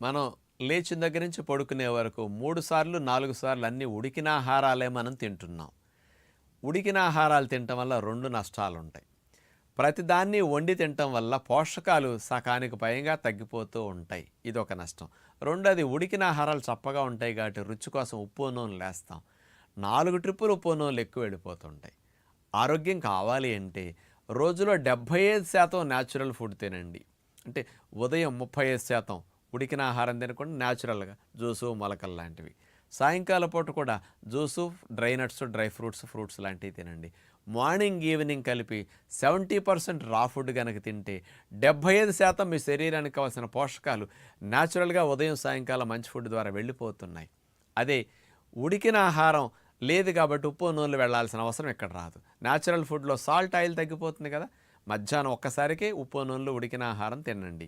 మనం లేచిన దగ్గర నుంచి పడుకునే వరకు 3 సార్లు, 4 సార్లు అన్నీ ఉడికిన ఆహారాలే మనం తింటున్నాం. ఉడికిన ఆహారాలు తినటం వల్ల 2 నష్టాలుంటాయి. ప్రతిదాన్ని వండి తినటం వల్ల పోషకాలు సకానికి పైగా తగ్గిపోతూ ఉంటాయి. ఇదొక నష్టం. రెండోది ఉడికిన ఆహారాలు చప్పగా ఉంటాయి కాబట్టి రుచి కోసం ఉప్పు, నూనెలేస్తాం. 4 ట్రిప్పులు ఉప్పు, నూనెలు ఎక్కువ వెళ్ళిపోతుంటాయి. ఆరోగ్యం కావాలి అంటే రోజులో 75% న్యాచురల్ ఫుడ్ తినండి. అంటే ఉదయం 35% ఉడికిన ఆహారం తినకుండా న్యాచురల్‌గా జ్యూసు, మొలకలు లాంటివి. సాయంకాలం పూట కూడా juice, dry nuts, dry fruits, fruits లాంటివి తినండి. మార్నింగ్, ఈవినింగ్ కలిపి 70% రా ఫుడ్ గనక తింటే 75% మీ శరీరానికి కావాల్సిన పోషకాలు న్యాచురల్‌గా ఉదయం, సాయంకాలం మంచి ఫుడ్ ద్వారా వెళ్ళిపోతున్నాయి. అదే ఉడికిన ఆహారం లేదు కాబట్టి ఉప్పు, నూనెలు వెళ్ళాల్సిన అవసరం ఇక్కడ రాదు. న్యాచురల్ ఫుడ్‌లో సాల్ట్, ఆయిల్ తగ్గిపోతుంది కదా! మధ్యాహ్నం ఒక్కసారికే ఉప్పు, నూనెలు ఉడికిన ఆహారం తినండి.